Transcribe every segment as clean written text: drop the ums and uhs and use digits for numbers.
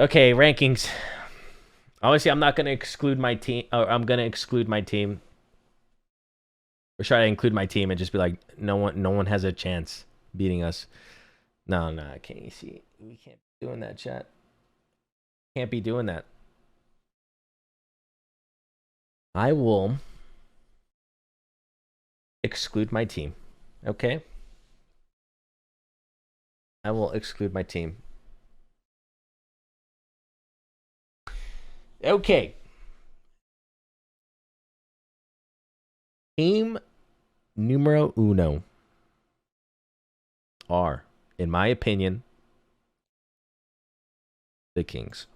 Okay, rankings. Obviously, I'm not going to exclude my team. I'm going to exclude my team. Or try to include my team and just be like, no one has a chance beating us. No, no, can't you see? We can't be doing that, chat. Can't be doing that. I will exclude my team. Okay? I will exclude my team. Okay. Team numero uno are, in my opinion, the Kings.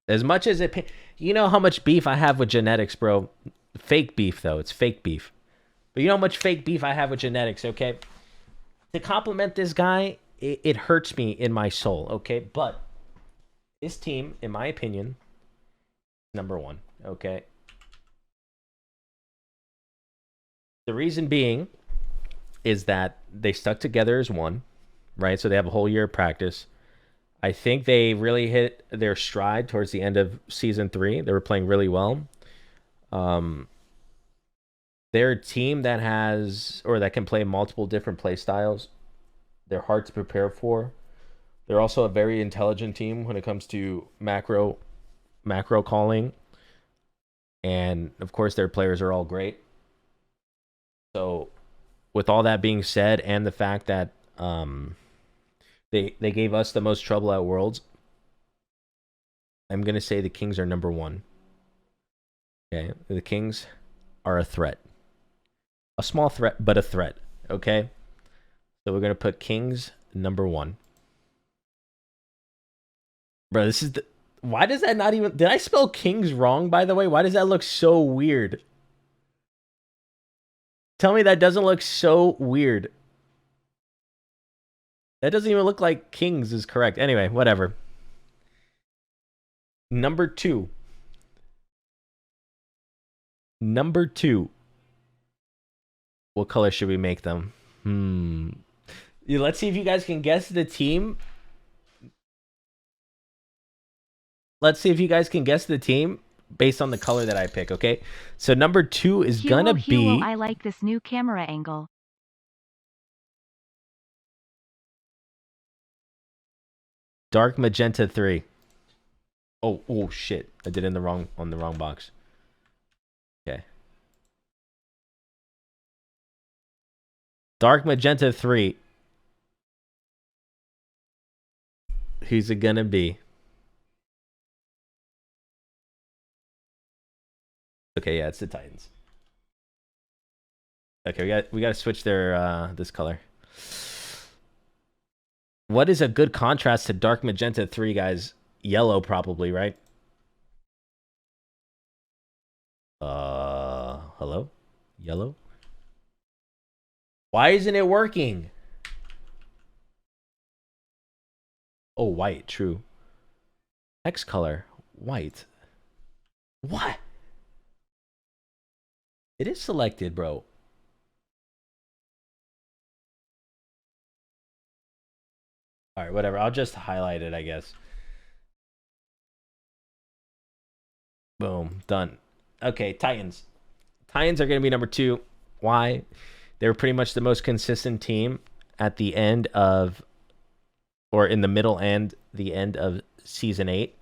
As much as it, you know how much beef I have with genetics, bro. Fake beef though, it's fake beef. But you know how much fake beef I have with genetics, okay? To compliment this guy, it hurts me in my soul, okay? But this team, in my opinion, number one, okay? The reason being is that they stuck together as one, right? So they have a whole year of practice. I think they really hit their stride towards the end of season 3. They were playing really well. They're a team that has, or that can play multiple different play styles. They're hard to prepare for. They're also a very intelligent team when it comes to macro calling. And of course their players are all great. So with all that being said, and the fact that they gave us the most trouble at Worlds, I'm gonna say the Kings are number one. Okay, the Kings are a threat, a small threat, but a threat. Okay, so we're gonna put Kings number one. Bro, this is the. Why does that not even? Did I spell Kings wrong? By the way, why does that look so weird? Tell me that doesn't look so weird. That doesn't even look like Kings is correct. Anyway, whatever. Number two. Number two. What color should we make them? Yeah, let's see if you guys can guess the team. Let's see if you guys can guess the team based on the color that I pick, okay? So number 2 is gonna be... I like this new camera angle. Dark Magenta 3. Oh shit. I did it on the wrong box. Okay. Dark Magenta 3. Who's it gonna be? Okay, yeah, it's the Titans. Okay, we got to switch their this color. What is a good contrast to Dark Magenta 3, guys? Yellow, probably, right? Hello? Yellow? Why isn't it working? Oh, white, true. X color, white. What? It is selected, bro. All right, whatever. I'll just highlight it, I guess. Boom, done. Okay, Titans. Titans are going to be number 2. Why? They were pretty much the most consistent team at the end of, or in the middle and the end of season 8.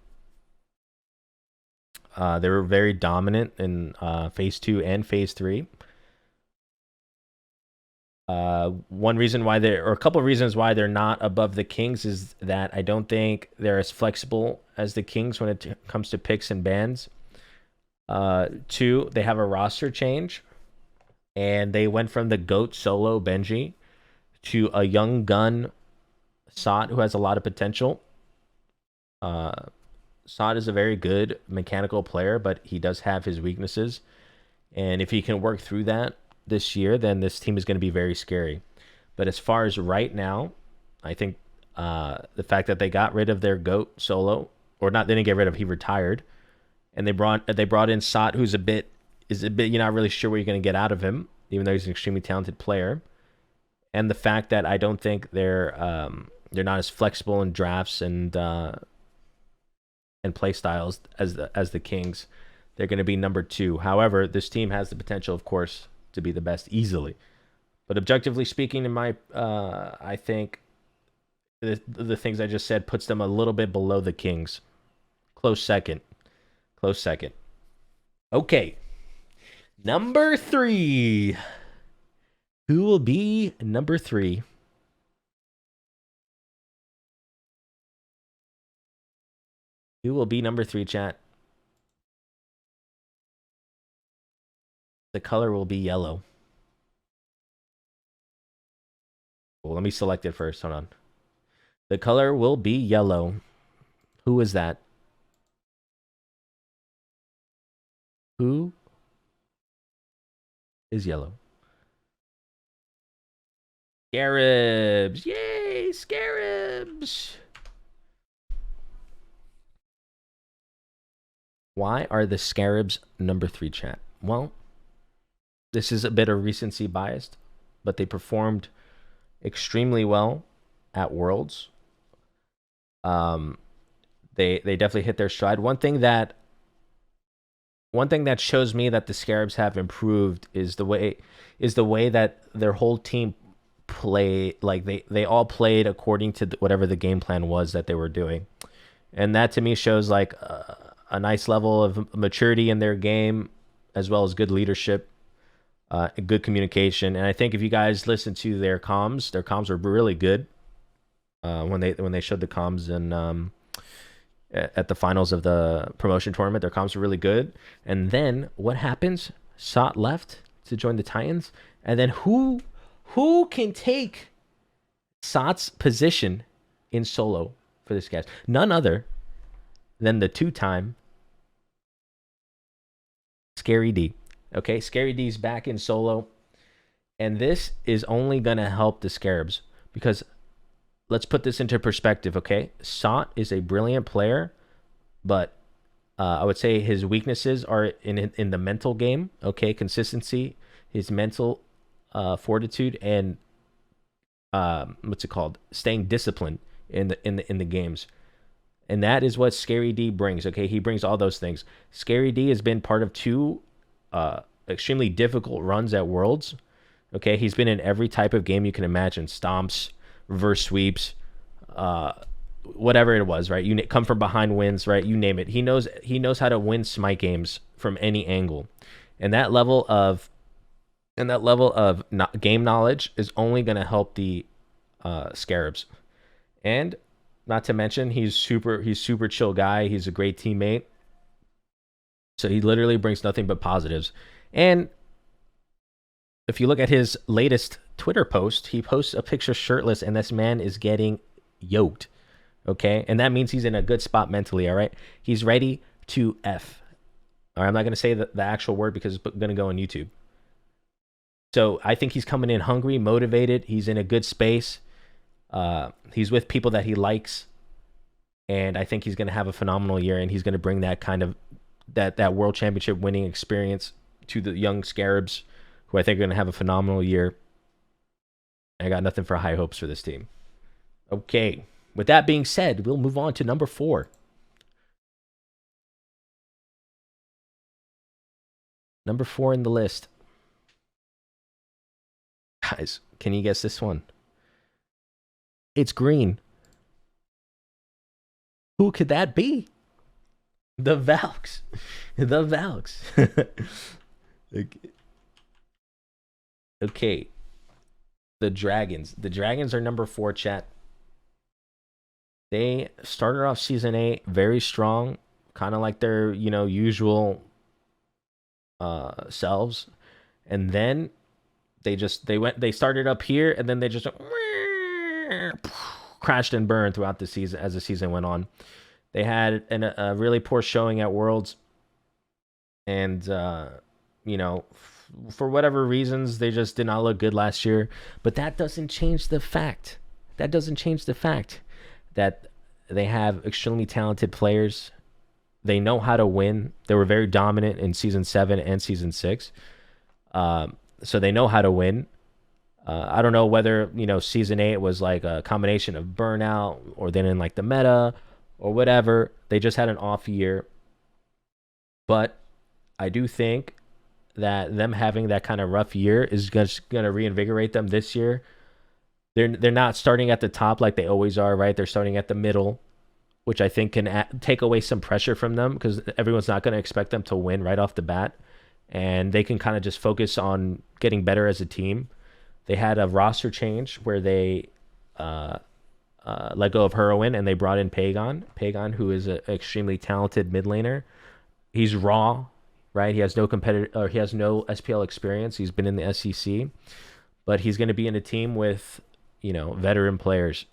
They were very dominant in phase 2 and phase 3. One reason why or a couple of reasons why they're not above the Kings is that I don't think they're as flexible as the Kings when it comes to picks and bans. 2, they have a roster change, and they went from the GOAT solo Benji to a young gun Sot who has a lot of potential. Sot is a very good mechanical player, but he does have his weaknesses. And if he can work through that this year, then this team is going to be very scary. But as far as right now, I think the fact that they got rid of their GOAT solo, or not, they didn't get rid of, he retired, and they brought in Sot, who's a bit, you're not really sure what you're going to get out of him, even though he's an extremely talented player. And the fact that I don't think they're not as flexible in drafts and and play styles as the Kings, they're going to be number 2. However, this team has the potential, of course, to be the best easily. But objectively speaking, in my I think the things I just said puts them a little bit below the Kings. Close second. Close second. Okay. Number 3. Who will be number 3? Who will be number 3, chat? The color will be yellow. Well, let me select it first. Hold on. The color will be yellow. Who is that? Who is yellow? Scarabs. Yay, Scarabs. Why are the Scarabs number 3, chat? Well, this is a bit of recency biased, but they performed extremely well at Worlds. They definitely hit their stride. One thing that shows me that the Scarabs have improved is the way that their whole team play. Like they all played according to whatever the game plan was that they were doing, and that to me shows like a nice level of maturity in their game, as well as good leadership, good communication. And I think if you guys listen to their comms are really good. When they showed the comms and at the finals of the promotion tournament, their comms were really good. And then what happens? Sot left to join the Titans, and then who can take Sot's position in solo for this guy? None other than the 2-time Scary D. Okay, Scary D's back in solo, and this is only gonna help the Scarabs because let's put this into perspective. Okay, Sot is a brilliant player, but I would say his weaknesses are in the mental game. Okay, consistency, his mental fortitude, and staying disciplined in the games. And that is what Scary D brings. Okay, he brings all those things. Scary D has been part of 2 extremely difficult runs at Worlds. Okay, he's been in every type of game you can imagine: stomps, reverse sweeps, whatever it was. Right, you come from behind wins. Right, you name it. He knows how to win Smite games from any angle, and that level of game knowledge is only going to help the Scarabs. And not to mention, he's super chill guy. He's a great teammate. So he literally brings nothing but positives. And if you look at his latest Twitter post, he posts a picture shirtless, and this man is getting yoked. Okay? And that means he's in a good spot mentally, all right? He's ready to F. All right, I'm not going to say the actual word because it's going to go on YouTube. So I think he's coming in hungry, motivated. He's in a good space. He's with people that he likes, and I think he's going to have a phenomenal year, and he's going to bring that kind of that world championship winning experience to the young Scarabs, who I think are going to have a phenomenal year. I got nothing for high hopes for this team. Okay, with that being said, we'll move on to number 4. Number 4 in the list. Guys, can you guess this one? It's green. Who could that be? The Valks. The Valks. Okay. The Dragons. The Dragons are number 4, chat. They started off Season 8 very strong, kind of like their, usual selves. And then they started up here, and then they just crashed and burned throughout the season as the season went on. They had a really poor showing at Worlds, and for whatever reasons, they just did not look good last year. But that doesn't change the fact. That they have extremely talented players. They know how to win. They were very dominant in Season 7 and Season 6. So they know how to win. I don't know whether, Season 8 was like a combination of burnout, or they didn't like the meta, or whatever. They just had an off year. But I do think that them having that kind of rough year is just going to reinvigorate them this year. They're not starting at the top like they always are, right? They're starting at the middle, which I think can take away some pressure from them because everyone's not going to expect them to win right off the bat. And they can kind of just focus on getting better as a team. They had a roster change where they let go of Heroin and they brought in Pagon. Pagon, who is an extremely talented mid laner. He's raw, right? He has no competitor, or he has no SPL experience. He's been in the SEC, but he's going to be in a team with, veteran players,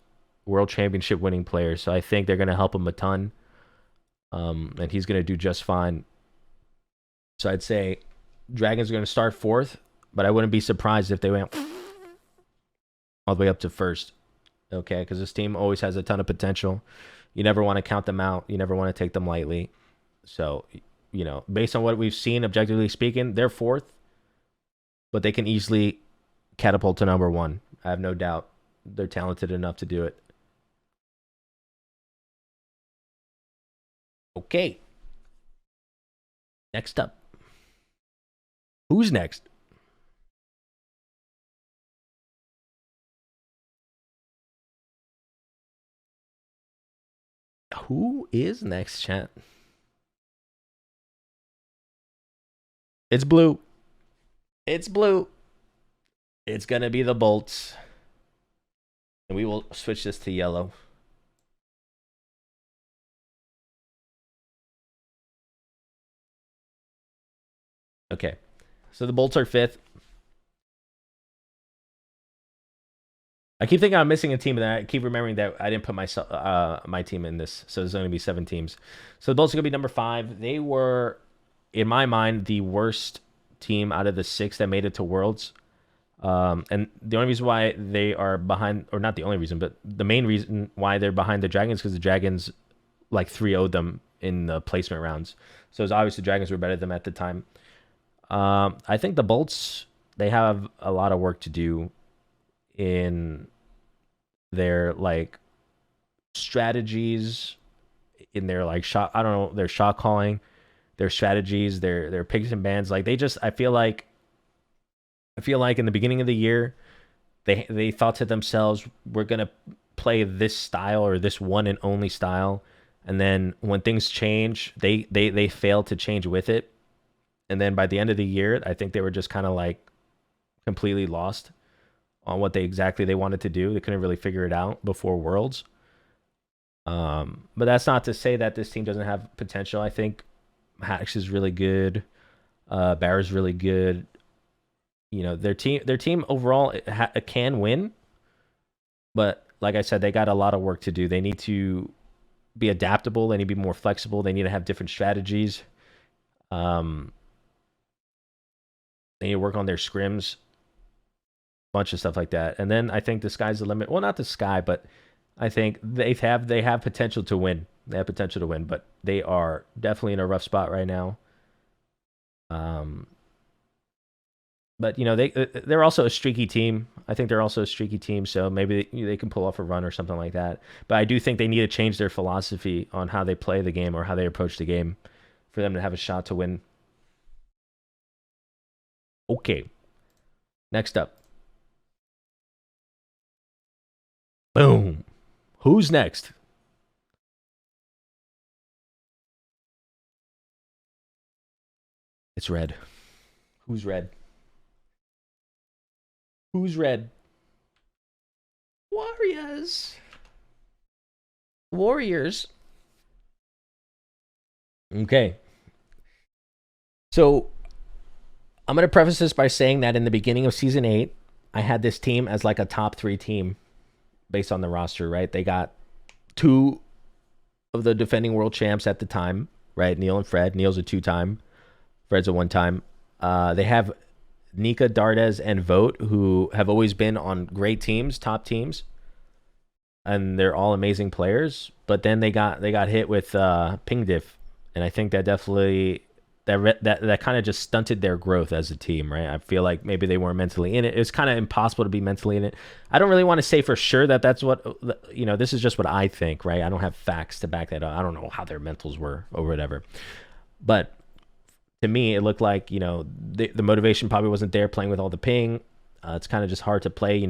world championship winning players. So I think they're going to help him a ton, and he's going to do just fine. So I'd say Dragons are going to start fourth, but I wouldn't be surprised if they went all the way up to first. Okay, because this team always has a ton of potential. You never want to count them out. You never want to take them lightly. So, based on what we've seen, objectively speaking, they're fourth, but they can easily catapult to number one. I have no doubt they're talented enough to do it. Okay. Next up. Who's next? Who is next, chat? It's blue. It's blue. It's going to be the Bolts. And we will switch this to yellow. Okay. So the Bolts are fifth. I keep thinking I'm missing a team, and I keep remembering that I didn't put my team in this. So there's only going to be 7 teams. So the Bolts are going to be number 5. They were, in my mind, the worst team out of the 6 that made it to Worlds. And the only reason why they are behind, or not the only reason, but the main reason why they're behind the Dragons, because the Dragons like 3-0'd them in the placement rounds. So it's obvious the Dragons were better than them at the time. I think the Bolts, they have a lot of work to do in their like strategies, in their like shot, I don't know, their shot calling, their strategies, their picks and bans. Like I feel like in the beginning of the year, they thought to themselves, we're gonna play this style or this one and only style, and then when things change, they fail to change with it, and then by the end of the year, I think they were just kind of like completely lost on what they wanted to do. They couldn't really figure it out before Worlds. But that's not to say that this team doesn't have potential. I think Hax is really good. Barra's really good. Their team overall can win, but like I said, they got a lot of work to do. They need to be adaptable. They need to be more flexible. They need to have different strategies. They need to work on their scrims, bunch of stuff like that. And then I think the sky's the limit. Well, not the sky, but I think they have potential to win. They have potential to win, but they are definitely in a rough spot right now. But they're also a streaky team. I think they're also a streaky team, so maybe they can pull off a run or something like that. But I do think they need to change their philosophy on how they play the game or how they approach the game for them to have a shot to win. Okay. Next up. Boom. Who's next? It's red. Who's red? Who's red? Warriors. Warriors. Okay. So I'm going to preface this by saying that in the beginning of Season 8, I had this team as like a top 3 team based on the roster, right? They got 2 of the defending world champs at the time, right? Neil and Fred. Neil's a 2-time. Fred's a 1-time. They have Nika, Dardes, and Vote, who have always been on great teams, top teams, and they're all amazing players. But then they got hit with ping diff, and I think that definitely that kind of just stunted their growth as a team, right? I feel like maybe they weren't mentally in it. It's kind of impossible to be mentally in it. I don't really want to say for sure that that's what This is just what I think, right? I don't have facts to back that up. I don't know how their mentals were or whatever, but to me, it looked like the motivation probably wasn't there playing with all the ping. It's kind of just hard to play.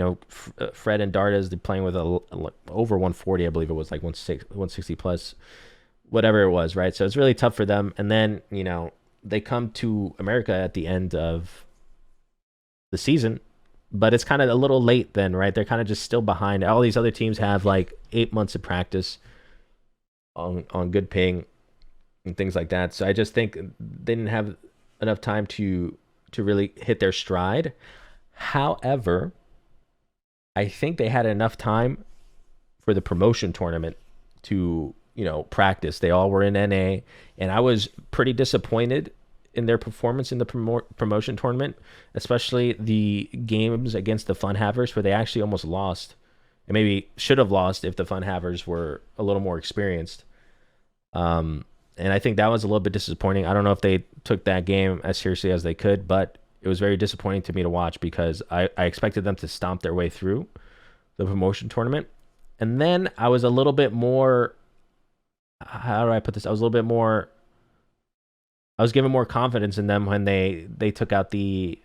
Fred and Dardas, they're playing with over 140, I believe it was like 160 plus, whatever it was, right? So it's really tough for them. And then they come to America at the end of the season, but it's kind of a little late then, right? They're kind of just still behind. All these other teams have like 8 months of practice on good ping and things like that. So I just think they didn't have enough time to really hit their stride. However, I think they had enough time for the promotion tournament to practice. They all were in NA, and I was pretty disappointed in their performance in the promotion tournament, especially the games against the Fun Havers, where they actually almost lost, and maybe should have lost if the Fun Havers were a little more experienced. And I think that was a little bit disappointing. I don't know if they took that game as seriously as they could, but it was very disappointing to me to watch because I expected them to stomp their way through the promotion tournament. And then I was a little bit more, how do I put this? I was given more confidence in them when they took out the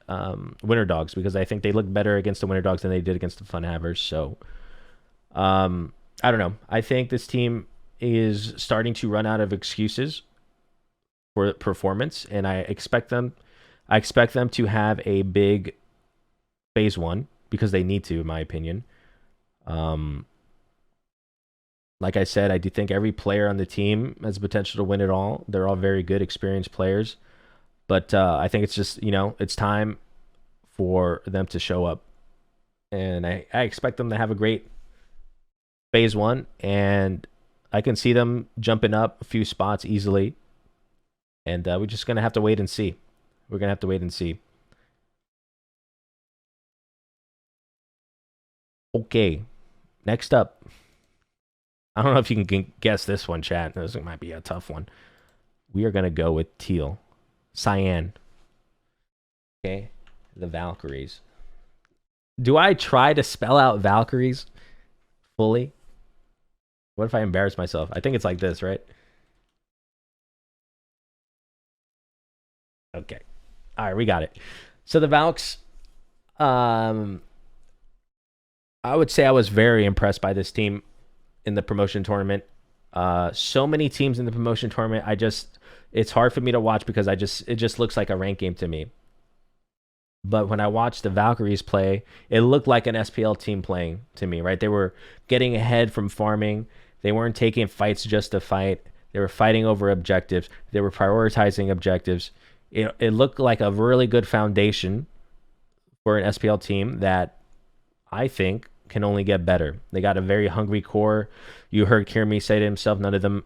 Winter Dogs, because I think they looked better against the Winter Dogs than they did against the Fun Havers. So I don't know. I think this team is starting to run out of excuses for performance, and I expect them to have a big phase one because they need to, in my opinion. Like I said, I do think every player on the team has the potential to win it all. They're all very good, experienced players. But I think it's just, it's time for them to show up. And I expect them to have a great phase one. And I can see them jumping up a few spots easily. And we're just going to have to wait and see. We're going to have to wait and see. Okay. Next up. I don't know if you can guess this one, chat. This might be a tough one. We are going to go with teal. Cyan. Okay. The Valkyries. Do I try to spell out Valkyries fully? What if I embarrass myself? I think it's like this, right? Okay. All right, we got it. So the Valks, I would say I was very impressed by this team in the promotion tournament. So many teams in the promotion tournament. It's hard for me to watch because it just looks like a rank game to me. But when I watched the Valkyries play, it looked like an SPL team playing to me, right? They were getting ahead from farming. They weren't taking fights just to fight. They were fighting over objectives. They were prioritizing objectives. It looked like a really good foundation for an SPL team that I think can only get better. They got a very hungry core. You heard Kirmi say to himself, none of them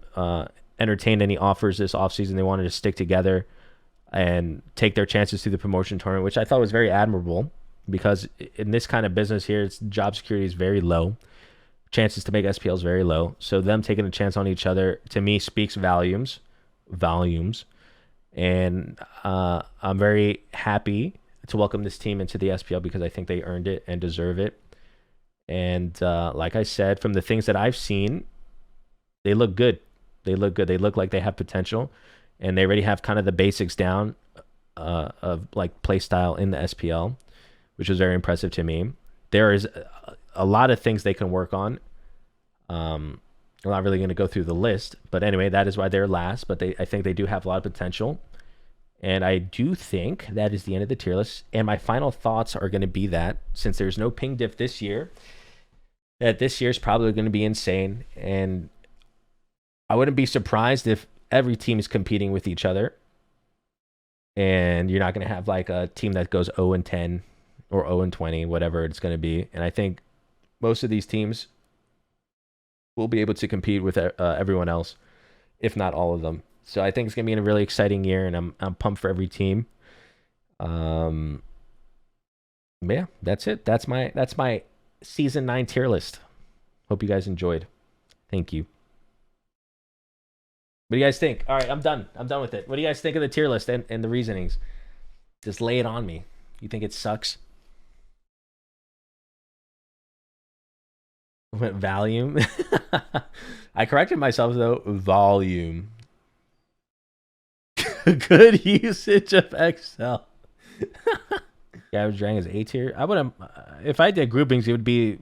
entertained any offers this offseason. They wanted to stick together and take their chances through the promotion tournament, which I thought was very admirable, because in this kind of business here, job security is very low. Chances to make SPL is very low. So them taking a chance on each other, to me, speaks volumes. And I'm very happy to welcome this team into the SPL because I think they earned it and deserve it. And like I said, from the things that I've seen, they look good. They look good. They look like they have potential, and they already have kind of the basics down of like play style in the SPL, which was very impressive to me. There is a lot of things they can work on. I'm not really going to go through the list, but anyway, that is why they're last. But I think they do have a lot of potential, and I do think that is the end of the tier list. And my final thoughts are going to be that since there's no ping diff this year, that this year is probably going to be insane, and I wouldn't be surprised if every team is competing with each other, and you're not going to have like a team that goes 0-10 or 0-20, whatever it's going to be. And I think most of these teams will be able to compete with everyone else, if not all of them. So I think it's going to be a really exciting year, and I'm pumped for every team. Yeah, that's it. That's my season 9 tier list. Hope you guys enjoyed. Thank you. What do you guys think? All right, I'm done. I'm done with it. What do you guys think of the tier list and the reasonings? Just lay it on me. You think it sucks? What, volume? I corrected myself though. Volume. Good usage of Excel. Average rank is A tier. I would have, if I did groupings, it would be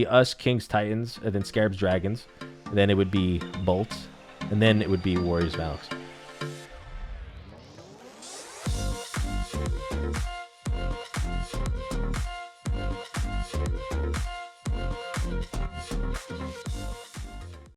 us, Kings, Titans, and then Scarabs, Dragons. And then it would be Bolts, and then it would be Warriors, Valks.